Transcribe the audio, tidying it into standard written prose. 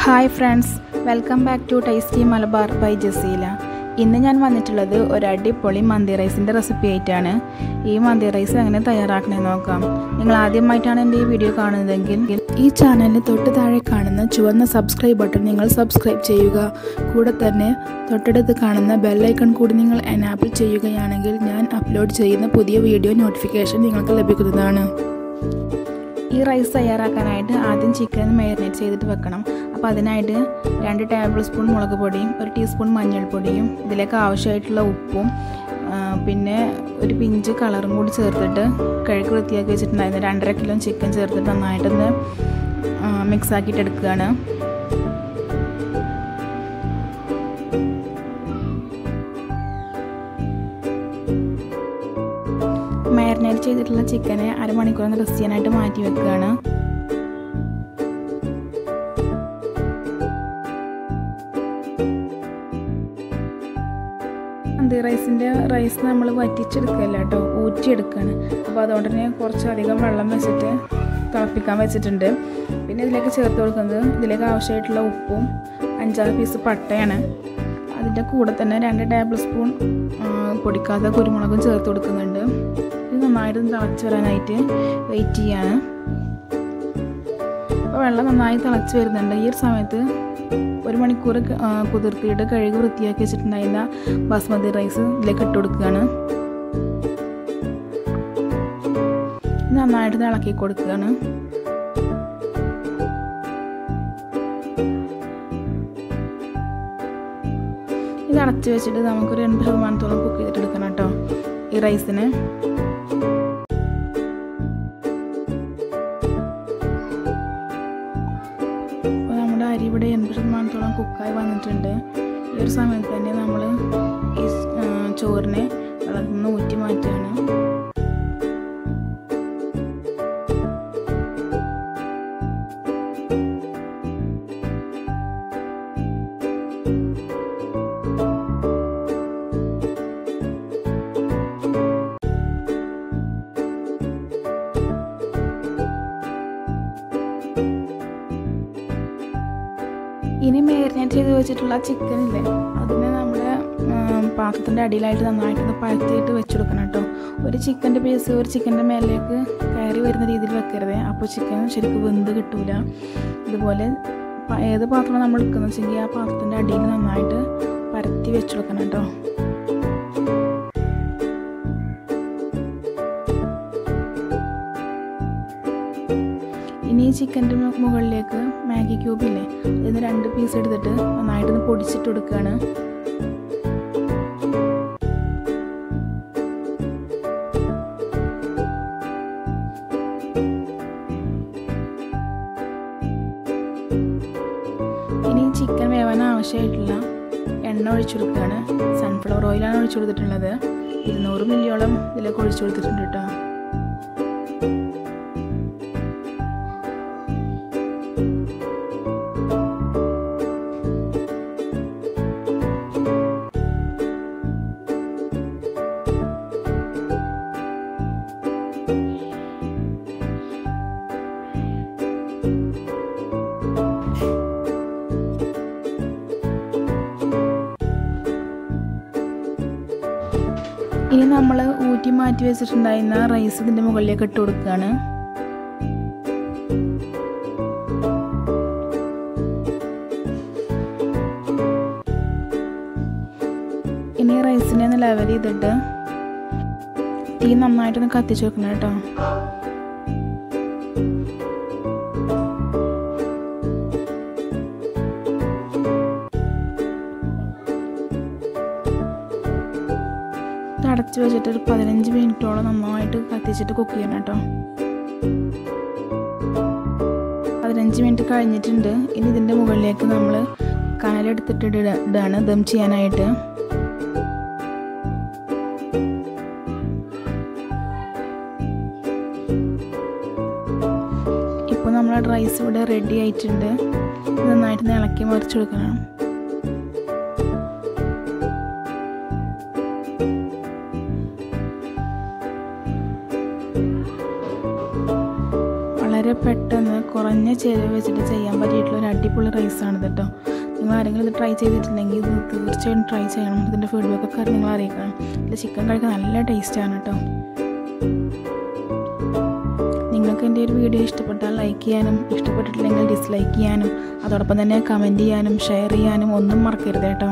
Hi friends, welcome back to Tasty Malabar by Jaseela. ഇന്ന് ഞാൻ വന്നിട്ടുള്ളത് ഒരു അടിപൊളി മന്തി റൈസിന്റെ റെസിപ്പി ആയിട്ടാണ്. ഈ മന്തി റൈസ് എങ്ങനെ തയ്യാറാക്കണമെന്ന് നോക്കാം. നിങ്ങൾ ആദ്യമായിട്ടാണ് എൻ്റെ ഈ വീഡിയോ കാണുന്നതെങ്കിൽ ഈ ചാനലിന് തൊട്ട് താഴെ കാണുന്ന ചുവന്ന സബ്സ്ക്രൈബ് ബട്ടൺ നിങ്ങൾ സബ്സ്ക്രൈബ് ചെയ്യുക. കൂടെ തന്നെ തൊട്ടടുത്ത് കാണുന്ന ബെൽ ഐക്കൺ കൂടി നിങ്ങൾ എനാബിൾ ചെയ്യുകയാണെങ്കിൽ ഞാൻ അപ്ലോഡ് ചെയ്യുന്ന പുതിയ വീഡിയോ നോട്ടിഫിക്കേഷൻ നിങ്ങൾക്ക് ലഭിക്കുന്നതാണ്. ഈ റൈസ് തയ്യാറാക്കാനായിട്ട് ആദ്യം ചിക്കൻ മാരിനേറ്റ് ചെയ്തിട്ട് വെക്കണം. അപ്പോൾ അതിനായിട്ട് 2 ടേബിൾ സ്പൂൺ മുളക് പൊടിയും 1 ടീസ്പൂൺ മഞ്ഞൾപ്പൊടിയും ഇതിലേക്ക് ആവശ്യമായിട്ടുള്ള ഉപ്പും പിന്നെ ഒരു പിഞ്ച് കളറും കൂടി ചേർത്തിട്ട് കഴുകി വൃത്തിയാക്കി വെച്ചിട്ടുണ്ടായിരുന്നു 2.5 കിലോ ചിക്കൻ ചേർത്തിട്ട് നന്നായിട്ടൊന്ന് മിക്സ് ആക്കിയിട്ട് എടുക്കുകയാണ്. മാരിനേറ്റ് ചെയ്തിട്ടുള്ള ചിക്കനെ അരമണിക്കൂർ റെസ്റ്റ് ചെയ്യാനായിട്ട് മാറ്റി വെക്കുകയാണ്. മന്തി റൈസ് നമ്മൾ വറ്റിച്ചെടുക്കുകയല്ല കേട്ടോ, ഊറ്റിയെടുക്കുകയാണ്. അപ്പോൾ അതുകൊണ്ട് തന്നെ കുറച്ചധികം വെള്ളം വെച്ചിട്ട് തിളപ്പിക്കാൻ വെച്ചിട്ടുണ്ട്. പിന്നെ ഇതിലേക്ക് ചേർത്ത് കൊടുക്കുന്നത് ഇതിലേക്ക് ആവശ്യമായിട്ടുള്ള ഉപ്പും 5-6 പീസ് പട്ടയാണ്. അതിൻ്റെ കൂടെ തന്നെ 2 ടേബിൾ സ്പൂൺ പൊടിക്കാത്ത കുരുമുളകും ചേർത്ത് കൊടുക്കുന്നുണ്ട്. ഇത് നന്നായിട്ട് തിളച്ച് വരാനായിട്ട് വെയിറ്റ് ചെയ്യാണ്. അപ്പോൾ വെള്ളം നന്നായി തിളച്ച് വരുന്നുണ്ട്. ഈ ഒരു സമയത്ത് 1 മണിക്കൂർ കുതിർത്തിയിട്ട് കഴുകി വൃത്തിയാക്കി വെച്ചിട്ടുണ്ടായിരുന്ന ബാസ്മതി റൈസ് ഇതിലേക്ക് ഇട്ട് കൊടുക്കുകയാണ്. നന്നായിട്ട് ഇളക്കി കൊടുക്കുകയാണ്. ഇത് അടച്ച് വെച്ചിട്ട് നമുക്കൊരു 80% കുക്ക് ചെയ്തിട്ടെടുക്കണം കേട്ടോ ഈ റൈസിന്. അപ്പോൾ നമ്മുടെ അരി ഇവിടെ 80% കുക്കായി വന്നിട്ടുണ്ട്. ഈ ഒരു സമയത്ത് തന്നെ നമ്മൾ ഈ ചോറിനെ വെള്ളത്തിൽ നിന്ന് ഊറ്റി മാറ്റുകയാണ്. ഇനി മാരിനേറ്റ് ചെയ്ത് വെച്ചിട്ടുള്ള ചിക്കനില്ലേ, അതിനെ നമ്മുടെ പാത്രത്തിൻ്റെ അടിയിലായിട്ട് നന്നായിട്ടൊന്ന് പരത്തിയിട്ട് വെച്ചെടുക്കണം കേട്ടോ. ഒരു ചിക്കൻ്റെ പീസ് ഒരു ചിക്കൻ്റെ മേലേക്ക് കയറി വരുന്ന രീതിയിൽ വെക്കരുത്. അപ്പോൾ ചിക്കൻ ശരിക്കും വെന്ത് കിട്ടൂല. ഇതുപോലെ ഏത് പാത്രം നമ്മൾ എടുക്കുന്നത് വെച്ചെങ്കിൽ ആ പാത്രത്തിൻ്റെ അടിയിൽ നന്നായിട്ട് പരത്തി വെച്ചെടുക്കണം കേട്ടോ. ഇനി ഈ ചിക്കൻ്റെ മുകളിലേക്ക് മാഗി ക്യൂബില്ലേ, അതിന് 2 പീസ് എടുത്തിട്ട് നന്നായിട്ടൊന്ന് പൊടിച്ചിട്ട് കൊടുക്കുകയാണ്. ഇനി ചിക്കൻ വേവാൻ ആവശ്യമായിട്ടുള്ള എണ്ണ ഒഴിച്ചു കൊടുക്കുകയാണ്. സൺഫ്ലവർ ഓയിലാണ് ഒഴിച്ചു കൊടുത്തിട്ടുള്ളത്. 200 മില്ലിയോളം ഇതിലേക്ക് ഒഴിച്ചു കൊടുത്തിട്ടുണ്ട് കേട്ടോ. ഇനി നമ്മൾ ഊറ്റി മാറ്റി വെച്ചിട്ടുണ്ടായിരുന്ന റൈസ് ഇതിൻ്റെ മുകളിലേക്ക് ഇട്ട് കൊടുക്കുകയാണ്. ഇനി റൈസിനെ ഒന്ന് ലെവൽ ചെയ്തിട്ട് തീ നന്നായിട്ടൊന്ന് കത്തിച്ച് വെക്കണം കേട്ടോ. അടച്ച് വെച്ചിട്ട് ഒരു 15 മിനിറ്റോളം നന്നായിട്ട് കത്തിച്ചിട്ട് കുക്ക് ചെയ്യണം കേട്ടോ. 15 മിനിറ്റ് കഴിഞ്ഞിട്ടുണ്ട്. ഇനി ഇതിൻ്റെ മുകളിലേക്ക് നമ്മൾ കനലെടുത്തിട്ട് ഇടാണ് ദം ചെയ്യാനായിട്ട്. ഇപ്പോൾ നമ്മുടെ റൈസ് ഇവിടെ റെഡി ആയിട്ടുണ്ട്. നന്നായിട്ട് ഇളക്കി മറിച്ച് കൊടുക്കണം. വളരെ പെട്ടെന്ന് കുറഞ്ഞ ചിലവ് വെച്ചിട്ട് ചെയ്യാൻ പറ്റിയിട്ടുള്ള ഒരു അടിപൊളി റൈസാണ് കേട്ടോ. നിങ്ങൾ ആരെങ്കിലും ഇത് ട്രൈ ചെയ്തിട്ടില്ലെങ്കിൽ ഇത് തീർച്ചയായും ട്രൈ ചെയ്യണം. ഇതിൻ്റെ ഫീഡ്ബാക്കൊക്കെ നിങ്ങൾ അറിയിക്കണം. ഇതിൽ ചിക്കൻ കഴിക്കാൻ നല്ല ടേസ്റ്റാണ് കേട്ടോ. നിങ്ങൾക്ക് എൻ്റെ ഒരു വീഡിയോ ഇഷ്ടപ്പെട്ടാൽ ലൈക്ക് ചെയ്യാനും ഇഷ്ടപ്പെട്ടിട്ടില്ലെങ്കിൽ ഡിസ്ലൈക്ക് ചെയ്യാനും അതോടൊപ്പം തന്നെ കമൻറ്റ് ചെയ്യാനും ഷെയർ ചെയ്യാനും ഒന്നും മറക്കരുത് കേട്ടോ.